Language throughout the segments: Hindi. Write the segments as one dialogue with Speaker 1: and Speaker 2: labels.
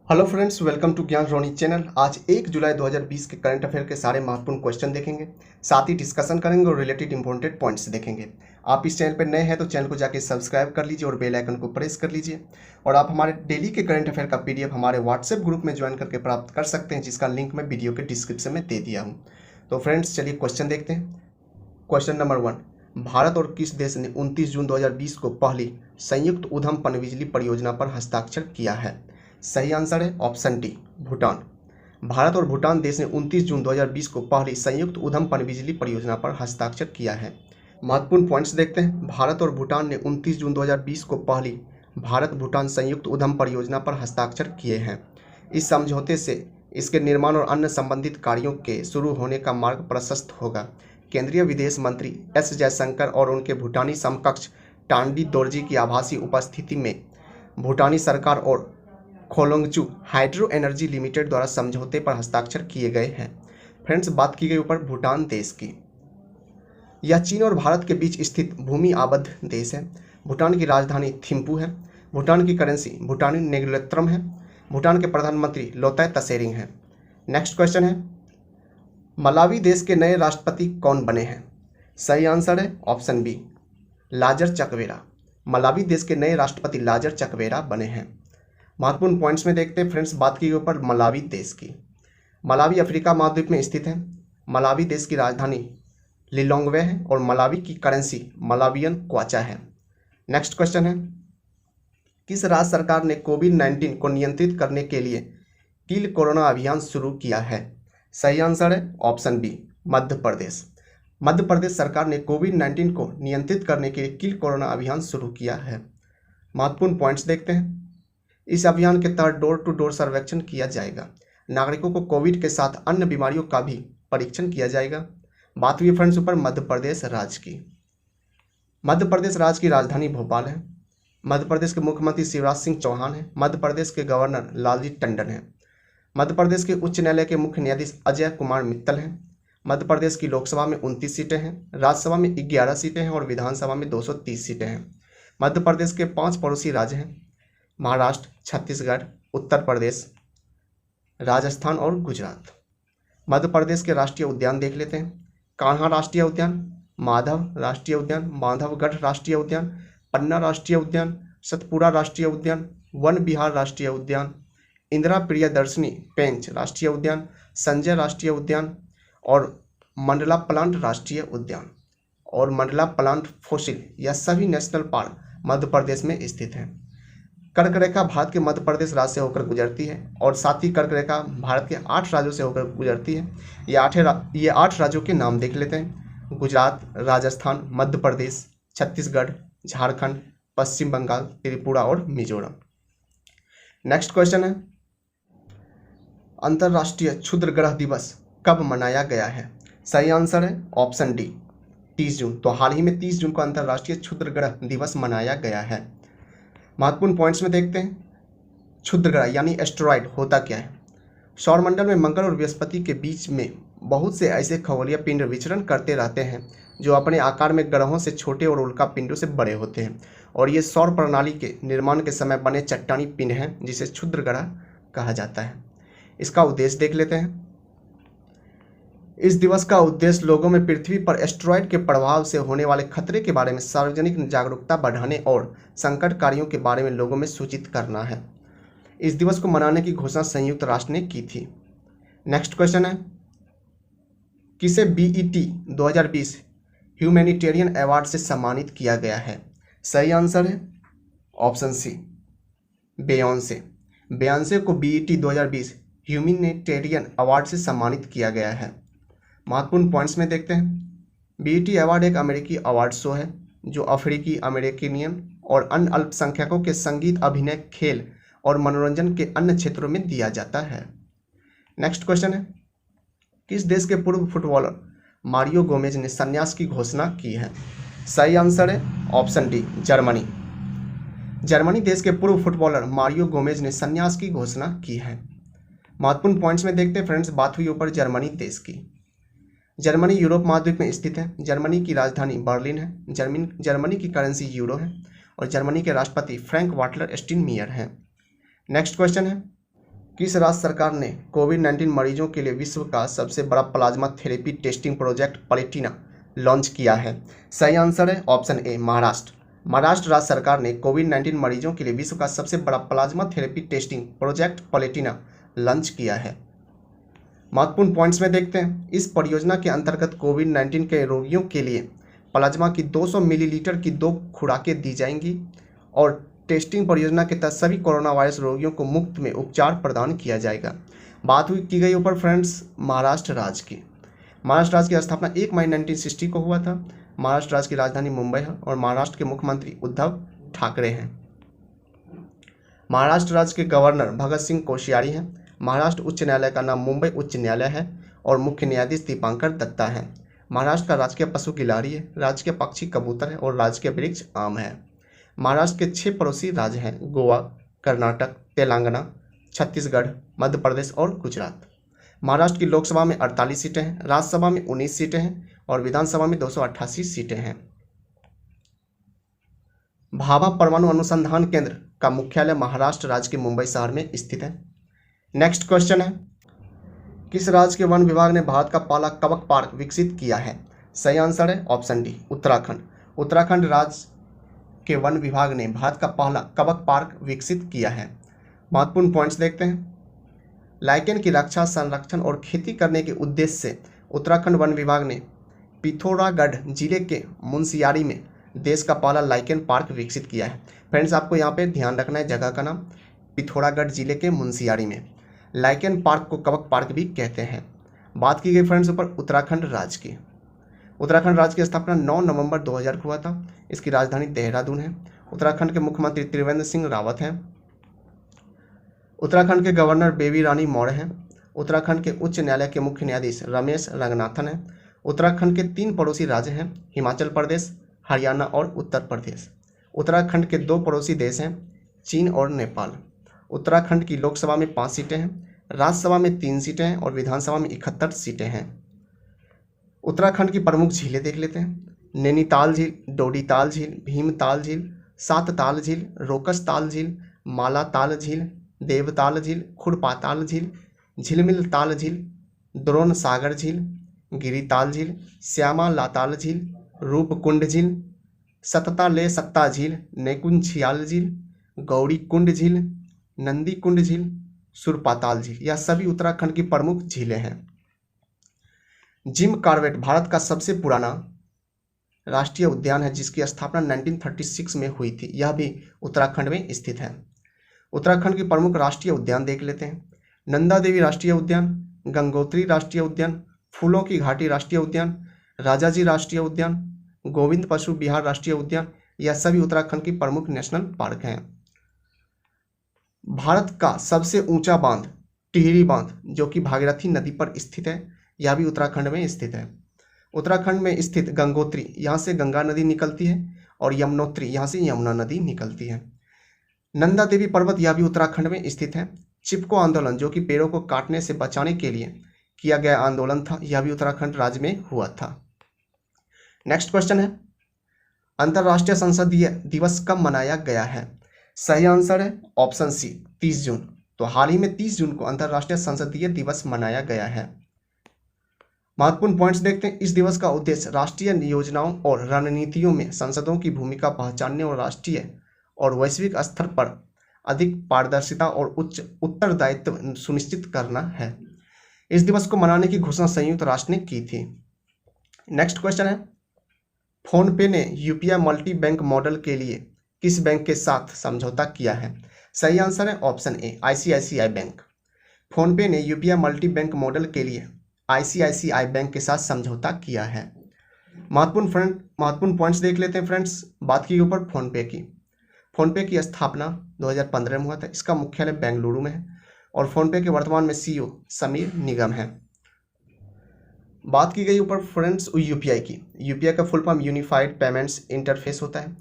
Speaker 1: हेलो फ्रेंड्स, वेलकम टू ज्ञान रोनी चैनल। आज 1 जुलाई 2020 के करंट अफेयर के सारे महत्वपूर्ण क्वेश्चन देखेंगे, साथ ही डिस्कशन करेंगे और रिलेटेड इंपॉर्टेंट पॉइंट्स देखेंगे। आप इस चैनल पर नए हैं तो चैनल को जाके सब्सक्राइब कर लीजिए और बेल आइकन को प्रेस कर लीजिए। और आप हमारे डेली के करंट अफेयर का पीडीएफ हमारे व्हाट्सएप ग्रुप में ज्वाइन करके प्राप्त कर सकते हैं, जिसका लिंक मैं वीडियो के डिस्क्रिप्शन में दे दिया हूँ। तो फ्रेंड्स चलिए क्वेश्चन देखते हैं। क्वेश्चन नंबर 1, भारत और किस देश ने 29 जून 2020 को पहली संयुक्त उद्यम पनबिजली परियोजना पर हस्ताक्षर किया है? सही आंसर है ऑप्शन डी, भूटान। भारत और भूटान देश ने 29 जून 2020 को पहली संयुक्त उद्यम पनबिजली परियोजना पर हस्ताक्षर किया है। महत्वपूर्ण पॉइंट्स देखते हैं। भारत और भूटान ने 29 जून 2020 को पहली भारत भूटान संयुक्त उद्यम परियोजना पर हस्ताक्षर किए हैं। इस समझौते से इसके निर्माण और अन्य संबंधित कार्यों के शुरू होने का मार्ग प्रशस्त होगा। केंद्रीय विदेश मंत्री एस जयशंकर और उनके भूटानी समकक्ष टांडी दोरजी की आभासी उपस्थिति में भूटानी सरकार और खोलोंगचू हाइड्रो एनर्जी लिमिटेड द्वारा समझौते पर हस्ताक्षर किए गए हैं। फ्रेंड्स, बात की गई ऊपर भूटान देश की। यह चीन और भारत के बीच स्थित भूमि आबद्ध देश है। भूटान की राजधानी थिम्पू है। भूटान की करेंसी भूटानी नेग्लेत्रम है। भूटान के प्रधानमंत्री लोताय तसेरिंग हैं। नेक्स्ट क्वेश्चन है, मलावी देश के नए राष्ट्रपति कौन बने हैं? सही आंसर है option B, Lazarus Chakwera. Malawi देश के नए राष्ट्रपति लाजर चकवेरा बने हैं। महत्वपूर्ण पॉइंट्स में देखते हैं। फ्रेंड्स, बात की ऊपर मलावी देश की। मलावी अफ्रीका महाद्वीप में स्थित है। मलावी देश की राजधानी लिलोंगवे है और मलावी की करेंसी मलावियन क्वाचा है। नेक्स्ट क्वेश्चन है, किस राज्य सरकार ने कोविड-19 को नियंत्रित करने के लिए किल कोरोना अभियान शुरू किया है? सही आंसर है ऑप्शन बी, मध्य प्रदेश। मध्य प्रदेश सरकार ने कोविड-19 को नियंत्रित करने के लिए किल कोरोना अभियान शुरू किया है। महत्वपूर्ण पॉइंट्स देखते हैं। इस अभियान के तहत डोर टू डोर सर्वेक्षण किया जाएगा। नागरिकों को कोविड के साथ अन्य बीमारियों का भी परीक्षण किया जाएगा। बात हुई फ्रेंड्स ऊपर मध्य प्रदेश राज्य की। मध्य प्रदेश राज्य की राजधानी भोपाल है। मध्य प्रदेश के मुख्यमंत्री शिवराज सिंह चौहान हैं। मध्य प्रदेश के गवर्नर लालजी टंडन हैं। मध्य प्रदेश के उच्च न्यायालय के मुख्य न्यायाधीश अजय कुमार मित्तल हैं। मध्य प्रदेश की लोकसभा में 29 सीटें हैं, राज्यसभा में 11 सीटें हैं और विधानसभा में 230 सीटें हैं। मध्य प्रदेश के 5 पड़ोसी राज्य हैं, महाराष्ट्र, छत्तीसगढ़, उत्तर प्रदेश, राजस्थान और गुजरात। मध्य प्रदेश के राष्ट्रीय उद्यान देख लेते हैं। कान्हा राष्ट्रीय उद्यान, माधव राष्ट्रीय उद्यान, माधवगढ़ राष्ट्रीय उद्यान, पन्ना राष्ट्रीय उद्यान, सतपुरा राष्ट्रीय उद्यान, वन विहार राष्ट्रीय उद्यान, इंदिरा प्रियदर्शनी पेंच राष्ट्रीय उद्यान, संजय राष्ट्रीय उद्यान और मंडला प्लांट राष्ट्रीय उद्यान और मंडला प्लांट फोसिल, यह सभी नेशनल पार्क मध्य प्रदेश में स्थित हैं। कर्क रेखा भारत के मध्य प्रदेश राज्य से होकर गुजरती है और साथ ही कर्क रेखा भारत के 8 राज्यों से होकर गुजरती है। ये 8 राज्यों के नाम देख लेते हैं। गुजरात, राजस्थान, मध्य प्रदेश, छत्तीसगढ़, झारखंड, पश्चिम बंगाल, त्रिपुरा और मिजोरम। नेक्स्ट क्वेश्चन है, अंतर्राष्ट्रीय क्षुद्र ग्रह दिवस कब मनाया गया है? सही आंसर है ऑप्शन डी, 30 जून। तो हाल ही में 30 जून को अंतर्राष्ट्रीय क्षुद्र ग्रह दिवस मनाया गया है। महत्वपूर्ण पॉइंट्स में देखते हैं। क्षुद्र ग्रह यानी एस्टेरॉयड होता क्या है? सौरमंडल में मंगल और बृहस्पति के बीच में बहुत से ऐसे खगोलीय पिंड विचरण करते रहते हैं जो अपने आकार में ग्रहों से छोटे और उल्का पिंडों से बड़े होते हैं, और ये सौर प्रणाली के निर्माण के समय बने चट्टानी पिंड हैं, जिसे क्षुद्र ग्रह कहा जाता है। इसका उद्देश्य देख लेते हैं। इस दिवस का उद्देश्य लोगों में पृथ्वी पर एस्टेरॉयड के प्रभाव से होने वाले खतरे के बारे में सार्वजनिक जागरूकता बढ़ाने और संकटकारियों के बारे में लोगों में सूचित करना है। इस दिवस को मनाने की घोषणा संयुक्त राष्ट्र ने की थी। नेक्स्ट क्वेश्चन है, किसे बीईटी 2020 ह्यूमैनिटेरियन अवार्ड से सम्मानित किया गया है? सही आंसर है ऑप्शन सी, बेयोंसे। बेयोंसे को बीईटी 2020 ह्यूमैनिटेरियन अवार्ड से सम्मानित किया गया है। महत्वपूर्ण पॉइंट्स में देखते हैं। बीईटी अवार्ड एक अमेरिकी अवार्ड शो है जो अफ्रीकी अमेरिकनियन और अन्य अल्पसंख्यकों के संगीत, अभिनय, खेल और मनोरंजन के अन्य क्षेत्रों में दिया जाता है। नेक्स्ट क्वेश्चन है, किस देश के पूर्व फुटबॉलर मारियो गोमेज ने संन्यास की घोषणा की है? सही आंसर है ऑप्शन डी, जर्मनी। जर्मनी देश के पूर्व फुटबॉलर मारियो गोमेज ने संन्यास की घोषणा की है। महत्वपूर्ण पॉइंट्स में देखते हैं। फ्रेंड्स, बात हुई ऊपर जर्मनी देश की। जर्मनी यूरोप महाद्वीप में स्थित है। जर्मनी की राजधानी बर्लिन है। जर्मनी की करेंसी यूरो है और जर्मनी के राष्ट्रपति फ्रैंक वाल्टर स्टीनमेयर हैं। नेक्स्ट क्वेश्चन है, किस राज्य सरकार ने कोविड-19 मरीजों के लिए विश्व का सबसे बड़ा plasma therapy testing project Platina launch किया है? सही आंसर है ऑप्शन ए महाराष्ट्र। महाराष्ट्र राज्य सरकार ने कोविड-19 मरीजों के लिए विश्व का सबसे बड़ा plasma therapy testing project Platina launch किया है। महत्वपूर्ण पॉइंट्स में देखते हैं। इस परियोजना के अंतर्गत कोविड-19 के रोगियों के लिए प्लाज्मा की 200 मिलीलीटर की 2 खुराकें दी जाएंगी और टेस्टिंग परियोजना के तहत सभी कोरोना वायरस रोगियों को मुफ्त में उपचार प्रदान किया जाएगा। बात हुई की गई ऊपर फ्रेंड्स महाराष्ट्र राज्य की। महाराष्ट्र राज्य की स्थापना 1 मई 1960 को हुआ था। महाराष्ट्र राज्य की राजधानी मुंबई है और महाराष्ट्र के मुख्यमंत्री उद्धव ठाकरे हैं। महाराष्ट्र राज्य के गवर्नर भगत सिंह कोश्यारी हैं। महाराष्ट्र उच्च न्यायालय का नाम मुंबई उच्च न्यायालय है और मुख्य न्यायाधीश दीपांकर दत्ता है। महाराष्ट्र का राजकीय पशु गिलहरी है, राजकीय पक्षी कबूतर है और राजकीय वृक्ष आम है। महाराष्ट्र के 6 पड़ोसी राज्य हैं गोवा, कर्नाटक, तेलंगाना, छत्तीसगढ़, मध्य प्रदेश और गुजरात। महाराष्ट्र की लोकसभा में 48 सीटें हैं, राज्यसभा में 19 सीटें हैं और विधानसभा में 288 सीटें हैं। भाभा परमाणु अनुसंधान केंद्र का मुख्यालय महाराष्ट्र राज्य के मुंबई शहर में स्थित है। नेक्स्ट क्वेश्चन है, किस राज्य के वन विभाग ने भारत का पहला कबक पार्क विकसित किया है? सही आंसर है ऑप्शन डी उत्तराखंड। उत्तराखंड राज्य के वन विभाग ने भारत का पहला कबक पार्क विकसित किया है। महत्वपूर्ण पॉइंट्स देखते हैं। लाइकेन की रक्षा, संरक्षण और खेती करने के उद्देश्य से उत्तराखंड वन विभाग ने पिथौरागढ़ जिले के मुनस्यारी में देश का पहला लाइकेन पार्क विकसित किया है। फ्रेंड्स, आपको यहाँ पे ध्यान रखना है, जगह का नाम पिथौरागढ़ जिले के मुनस्यारी में। लाइकेन पार्क को कबक पार्क भी कहते हैं। बात की गई फ्रेंड्स ऊपर उत्तराखंड राज्य की। उत्तराखंड राज्य की स्थापना 9 नवंबर 2000 को हुआ था। इसकी राजधानी देहरादून है। उत्तराखंड के मुख्यमंत्री त्रिवेंद्र सिंह रावत हैं। उत्तराखंड के गवर्नर बेबी रानी मौर्य हैं। उत्तराखंड के उच्च न्यायालय के मुख्य न्यायाधीश रमेश रंगनाथन हैं। उत्तराखंड के 3 पड़ोसी राज्य हैं हिमाचल प्रदेश, हरियाणा और उत्तर प्रदेश। उत्तराखंड के 2 पड़ोसी देश हैं चीन और नेपाल। उत्तराखंड की लोकसभा में 5 सीटें हैं, राज्यसभा में 3 सीटें हैं और विधानसभा में 71 सीटें हैं। उत्तराखंड की प्रमुख झीलें देख लेते हैं। नैनीताल झील, डोडीताल झील, भीमताल झील, सातताल झील, रोकसताल झील, मालाताल झील, देवताल झील, खुरपाताल झील, झिलमिल झील, द्रोण सागर झील, गिरिताल झील, श्यामा लाताल झील, रूपकुंड झील, सतता ले सत्ता झील, नेकुंछियाल झील, गौरी कुंड झील, नंदी कुंड झील, सुरपाताल झील, यह सभी उत्तराखंड की प्रमुख झीलें हैं। जिम कॉर्बेट भारत का सबसे पुराना राष्ट्रीय उद्यान है जिसकी स्थापना 1936 में हुई थी। यह भी उत्तराखंड में स्थित है। उत्तराखंड की प्रमुख राष्ट्रीय उद्यान देख लेते हैं। नंदा देवी राष्ट्रीय उद्यान, गंगोत्री राष्ट्रीय उद्यान, फूलों की घाटी राष्ट्रीय उद्यान, राजाजी राष्ट्रीय उद्यान, गोविंद पशु विहार राष्ट्रीय उद्यान, यह सभी उत्तराखंड की प्रमुख नेशनल पार्क हैं। भारत का सबसे ऊंचा बांध टिहरी बांध जो कि भागीरथी नदी पर स्थित है, यह भी उत्तराखंड में स्थित है। उत्तराखंड में स्थित गंगोत्री, यहाँ से गंगा नदी निकलती है और यमुनोत्री, यहाँ से यमुना नदी निकलती है। नंदा देवी पर्वत, यह भी उत्तराखंड में स्थित है। चिपको आंदोलन जो कि पेड़ों को काटने से बचाने के लिए किया गया आंदोलन था, यह भी उत्तराखंड राज्य में हुआ था। नेक्स्ट क्वेश्चन है, अंतर्राष्ट्रीय संसदीय दिवस कब मनाया गया है? सही आंसर है ऑप्शन सी 30 जून। तो हाल ही में 30 जून को अंतर्राष्ट्रीय संसदीय दिवस मनाया गया है। महत्वपूर्ण पॉइंट्स देखते हैं। इस दिवस का उद्देश्य राष्ट्रीय योजनाओं और रणनीतियों में संसदों की भूमिका पहचानने और राष्ट्रीय और वैश्विक स्तर पर अधिक पारदर्शिता और उच्च उत्तरदायित्व सुनिश्चित करना है। इस दिवस को मनाने की घोषणा संयुक्त राष्ट्र ने की थी। नेक्स्ट क्वेश्चन है, फोनपे ने यूपीआई मल्टी बैंक मॉडल के लिए किस बैंक के साथ समझौता किया है? सही आंसर है option A ICICI bank. PhonePe ने यूपीआई मल्टी बैंक मॉडल के लिए आईसीआईसीआई बैंक के साथ समझौता किया है। महत्वपूर्ण पॉइंट्स देख लेते हैं फ्रेंड्स। बात की ऊपर फोनपे की। फोनपे की स्थापना 2015 में हुआ था। इसका मुख्यालय बेंगलुरु में है और फोनपे के वर्तमान में सीईओ समीर निगम है। बात की गई ऊपर फ्रेंड्स यूपीआई की। यूपीआई का full form unified payments interface होता है।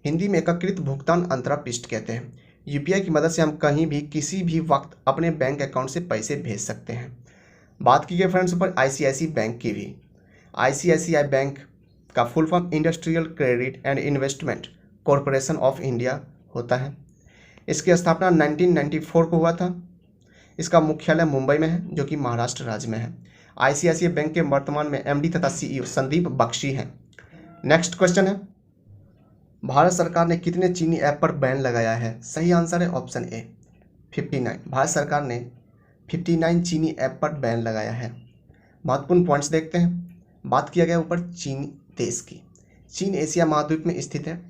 Speaker 1: हिंदी में एकीकृत भुगतान अंतरापृष्ठ कहते हैं। यूपीआई की मदद से हम कहीं भी किसी भी वक्त अपने बैंक अकाउंट से पैसे भेज सकते हैं। बात की गई फ्रेंड्स ऊपर आईसीआईसीआई बैंक की भी। आईसीआईसीआई बैंक का full form industrial credit and investment corporation of India होता है। इसकी स्थापना 1994 को हुआ था। इसका मुख्यालय मुंबई में है, जो कि महाराष्ट्र राज्य में है। आईसीआईसीआई बैंक के वर्तमान में एमडी तथा सीईओ संदीप बख्शी हैं। नेक्स्ट क्वेश्चन है, भारत सरकार ने कितने चीनी ऐप पर बैन लगाया है? सही आंसर है ऑप्शन ए 59। भारत सरकार ने 59 चीनी ऐप पर बैन लगाया है। महत्वपूर्ण पॉइंट्स देखते हैं। बात किया गया ऊपर चीन देश की। चीन एशिया महाद्वीप में स्थित है।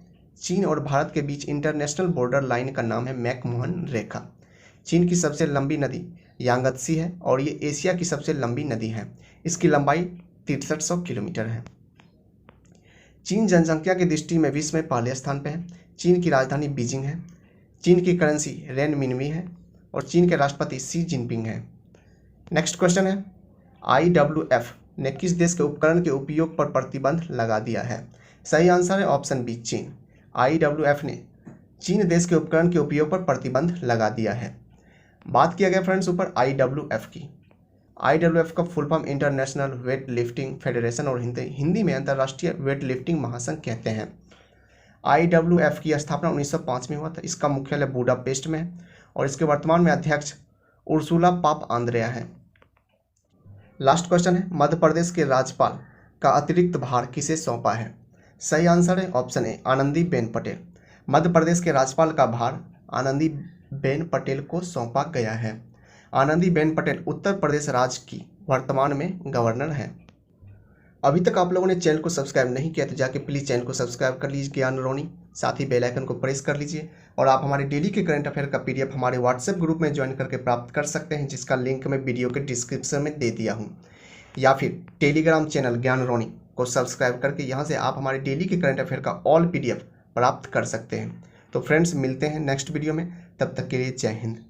Speaker 1: चीन और भारत के बीच इंटरनेशनल बॉर्डर लाइन का नाम है मैकमोहन रेखा। चीन की सबसे लंबी नदी यांगत्सी है और ये एशिया की सबसे लंबी नदी है। इसकी लंबाई 6300 किलोमीटर है। चीन जनसंख्या की दृष्टि में विश्व में पहले स्थान पर है। चीन की राजधानी बीजिंग है। चीन की करेंसी रेनमिनवी है और चीन के राष्ट्रपति शी जिनपिंग हैं। नेक्स्ट क्वेश्चन है, IWF ने किस देश के उपकरण के उपयोग पर प्रतिबंध लगा दिया है? सही आंसर है ऑप्शन बी चीन। IWF ने चीन देश के उपकरण के उपयोग पर प्रतिबंध लगा दिया है। बात किया गया फ्रेंड्स ऊपर IWF की। IWF का full form international weight lifting federation और हिंदी में अंतर्राष्ट्रीय वेट लिफ्टिंग महासंघ कहते हैं। IWF की स्थापना 1905 में हुआ था। इसका मुख्यालय बुडापेस्ट में है और इसके वर्तमान में अध्यक्ष उर्सुला पाप आंद्रेया है। लास्ट क्वेश्चन है, मध्य प्रदेश के राज्यपाल का अतिरिक्त भार किसे सौंपा है? सही आंसर है ऑप्शन ए आनंदीबेन पटेल। मध्य प्रदेश के राज्यपाल का भार आनंदीबेन पटेल को सौंपा गया है। आनंदीबेन पटेल उत्तर प्रदेश राज्य की वर्तमान में गवर्नर हैं। अभी तक आप लोगों ने चैनल को सब्सक्राइब नहीं किया तो जाके प्लीज़ चैनल को सब्सक्राइब कर लीजिए ज्ञान रोनी, साथ ही बेल आइकन को प्रेस कर लीजिए। और आप हमारे डेली के करंट अफेयर का PDF हमारे व्हाट्सएप ग्रुप में ज्वाइन करके प्राप्त कर सकते हैं, जिसका लिंक मैं वीडियो के डिस्क्रिप्शन में दे दिया हूँ। या फिर टेलीग्राम चैनल ज्ञान रोनी को सब्सक्राइब करके यहाँ से आप हमारे डेली के करंट अफेयर का ऑल PDF प्राप्त कर सकते हैं। तो फ्रेंड्स मिलते हैं नेक्स्ट वीडियो में, तब तक के लिए जय हिंद।